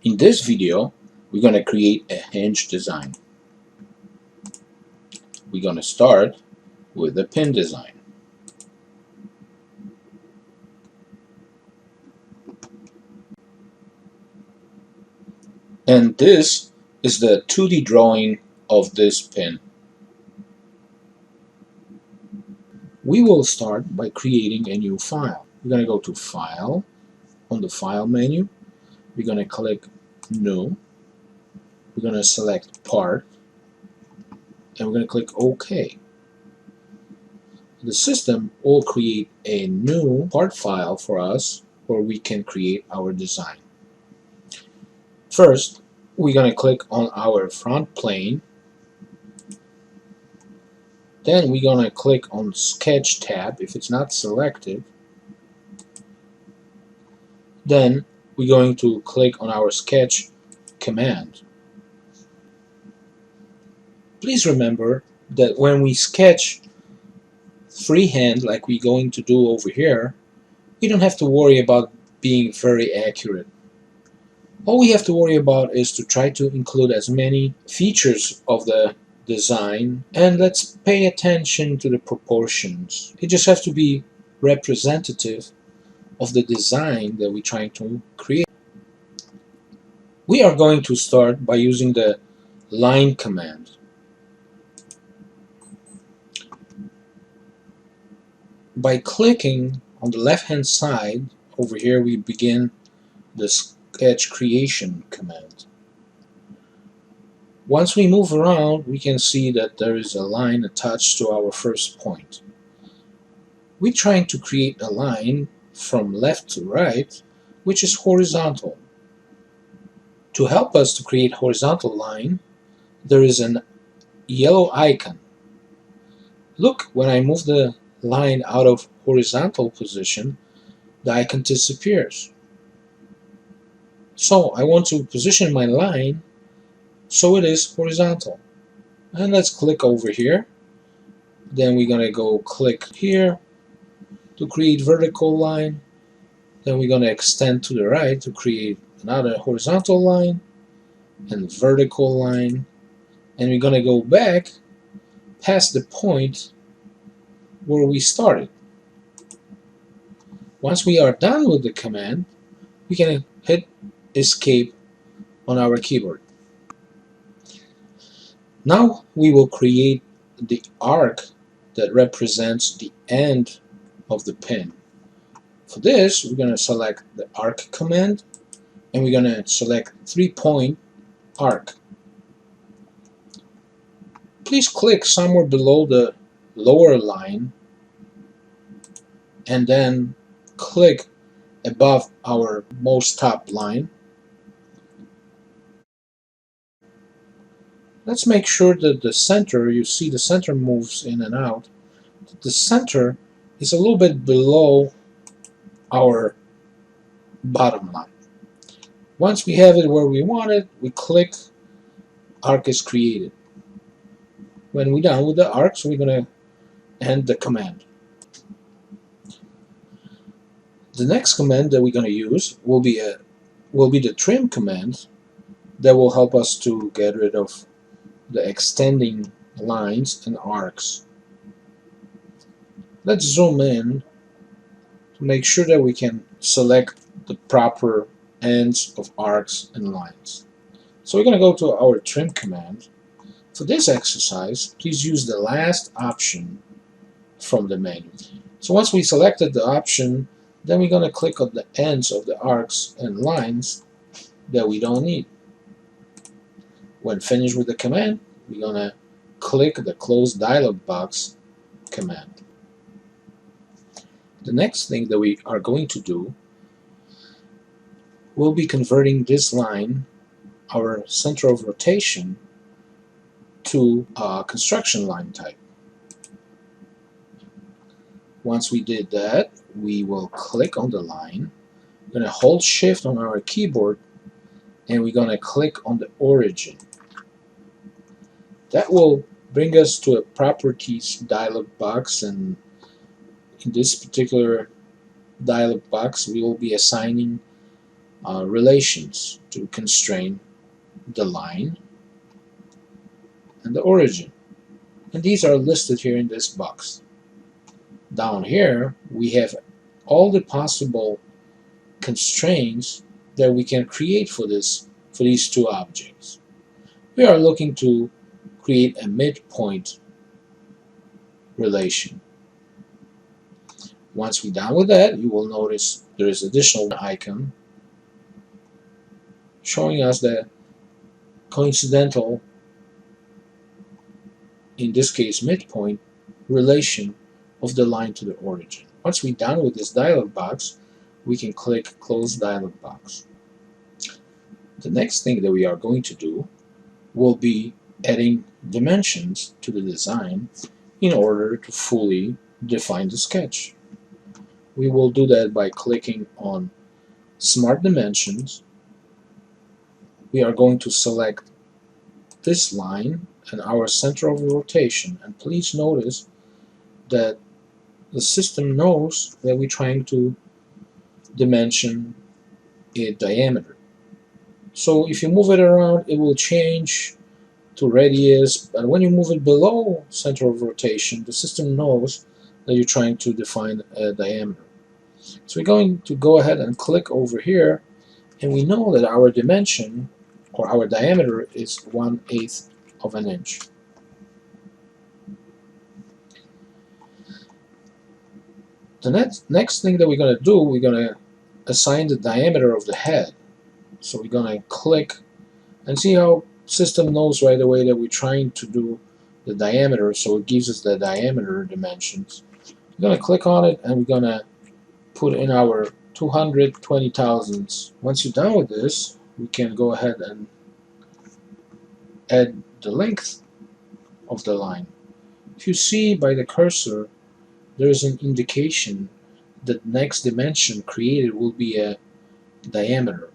In this video, we're going to create a hinge design. We're going to start with the pin design. And this is the 2D drawing of this pin. We will start by creating a new file. We're going to go to File. On the File menu, we're going to click New. We're going to select Part, and we're going to click OK. The system will create a new part file for us where we can create our design. First, we're going to click on our front plane. Then we're going to click on Sketch tab if it's not selected. Then we're going to click on our Sketch command. Please remember that when we sketch freehand like we're going to do over here, we don't have to worry about being very accurate. All we have to worry about is to try to include as many features of the design, and let's pay attention to the proportions. It just has to be representative of the design that we're trying to create. We are going to start by using the line command. By clicking on the left hand side over here, we begin the sketch creation command. Once we move around, we can see that there is a line attached to our first point. We're trying to create a line from left to right, which is horizontal. To help us to create horizontal line, there is a yellow icon. Look, when I move the line out of horizontal position, the icon disappears. So I want to position my line so it is horizontal. And let's click over here. Then we're gonna go click here to create vertical line. Then we're gonna extend to the right to create another horizontal line and vertical line. And we're gonna go back past the point where we started. Once we are done with the command, we can hit escape on our keyboard. Now we will create the arc that represents the end of the pin. For this, we're going to select the arc command, and we're going to select 3-point arc. Please click somewhere below the lower line and then click above our most top line. Let's make sure that the center, you see the center moves in and out. The center is a little bit below our bottom line. Once we have it where we want it, we click arc is created. When we're done with the arcs, we're going to end the command. The next command that we're going to use will be the trim command that will help us to get rid of the extending lines and arcs. Let's zoom in to make sure that we can select the proper ends of arcs and lines. So we're going to go to our trim command. For this exercise, please use the last option from the menu. So once we selected the option, then we're going to click on the ends of the arcs and lines that we don't need. When finished with the command, we're going to click the Close Dialog Box command. The next thing that we are going to do will be converting this line, our center of rotation, to a construction line type. Once we did that, we will click on the line. We're going to hold Shift on our keyboard, and we're going to click on the origin. That will bring us to a properties dialog box, and in this particular dialog box we will be assigning relations to constrain the line and the origin. And these are listed here in this box. Down here we have all the possible constraints that we can create for these two objects. We are looking to create a midpoint relation. Once we're done with that, you will notice there is additional icon showing us the coincidental, in this case midpoint, relation of the line to the origin. Once we're done with this dialog box, we can click Close Dialog Box. The next thing that we are going to do will be adding dimensions to the design in order to fully define the sketch. We will do that by clicking on Smart Dimensions. We are going to select this line and our center of rotation, and please notice that the system knows that we're trying to dimension a diameter. So if you move it around, it will change to radius, but when you move it below center of rotation, the system knows that you're trying to define a diameter. So we're going to go ahead and click over here, and we know that our dimension or our diameter is 1/8 of an inch. The next thing that we're going to do, we're going to assign the diameter of the head. So we're going to click and see how system knows right away that we're trying to do the diameter, so it gives us the diameter dimensions. We're going to click on it and we're going to put in our 220 thousandths. Once you're done with this, we can go ahead and add the length of the line. If you see by the cursor, there is an indication that next dimension created will be a diameter.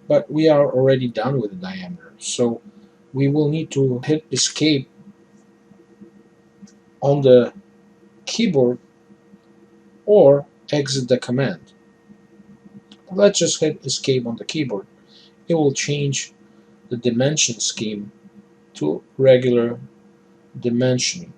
But we are already done with the diameter, so we will need to hit escape on the keyboard or exit the command. Let's just hit escape on the keyboard. It will change the dimension scheme to regular dimensioning.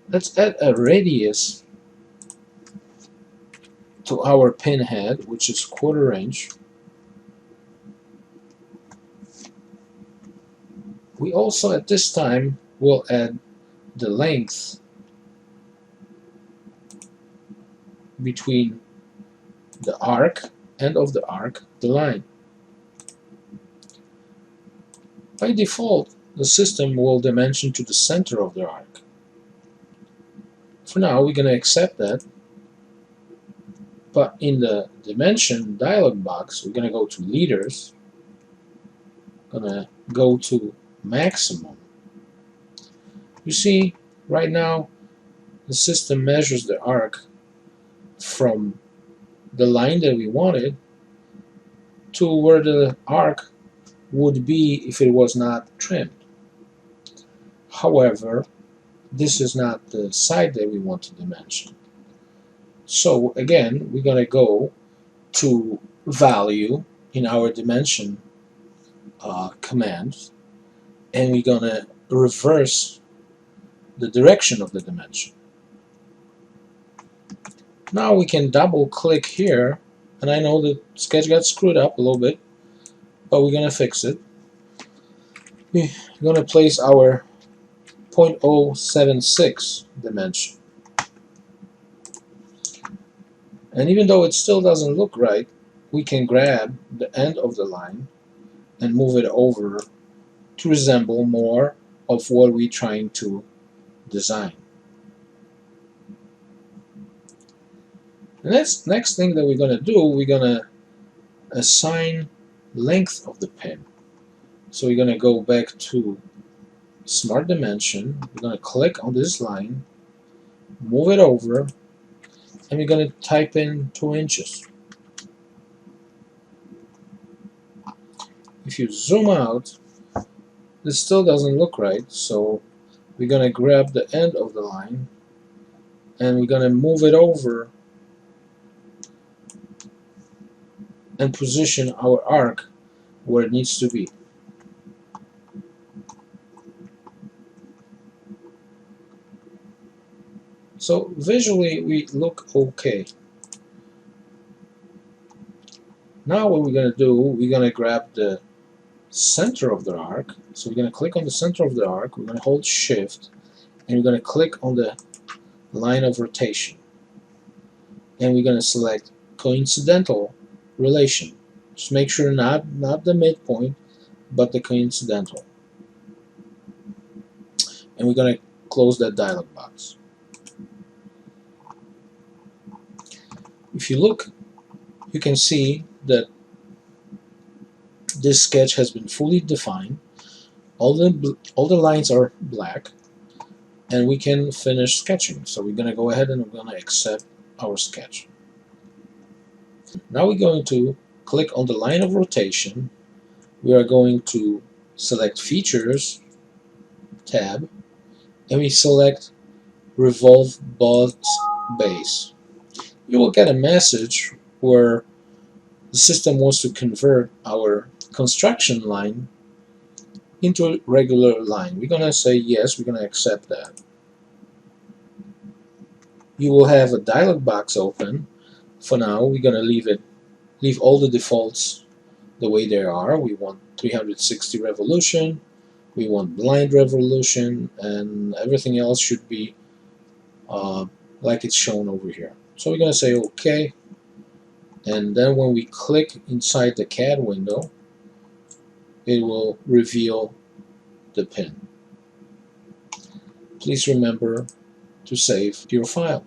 Let's add a radius to our pin head, which is 1/4 inch. We also at this time will add the length between the arc, end of the arc, the line. By default, the system will dimension to the center of the arc. For now, we're going to accept that, but in the dimension dialog box, we're going to go to leaders, going to go to maximum. You see, right now, the system measures the arc from the line that we wanted to where the arc would be if it was not trimmed. However, this is not the side that we want to dimension. So again, we're going to go to value in our dimension command, and we're going to reverse the direction of the dimension. Now we can double click here, and I know the sketch got screwed up a little bit, but we're going to fix it. We're going to place our 0.076 dimension. And even though it still doesn't look right, we can grab the end of the line and move it over to resemble more of what we're trying to design. The next thing that we're going to do, we're going to assign length of the pin. So we're going to go back to Smart Dimension. We're going to click on this line, move it over, and we're going to type in 2 inches. If you zoom out, this still doesn't look right, so we're going to grab the end of the line and we're going to move it over and position our arc where it needs to be. So visually we look okay. Now what we're going to do, we're going to grab the center of the arc. So we're going to click on the center of the arc, we're going to hold shift, and we're going to click on the line of rotation. And we're going to select coincidental relation. Just make sure not the midpoint, but the coincidental. And we're going to close that dialog box. If you look, you can see that this sketch has been fully defined. All the lines are black, and we can finish sketching. So we're going to go ahead and we're going to accept our sketch. Now we're going to click on the line of rotation. We are going to select Features tab, and we select Revolve Boss Base. You will get a message where the system wants to convert our construction line into a regular line. We're going to say yes, we're going to accept that. You will have a dialog box open. For now, we're going to leave all the defaults the way they are. We want 360 revolution, we want blind revolution, and everything else should be like it's shown over here. So we're going to say OK, and then when we click inside the CAD window, it will reveal the pin. Please remember to save your file.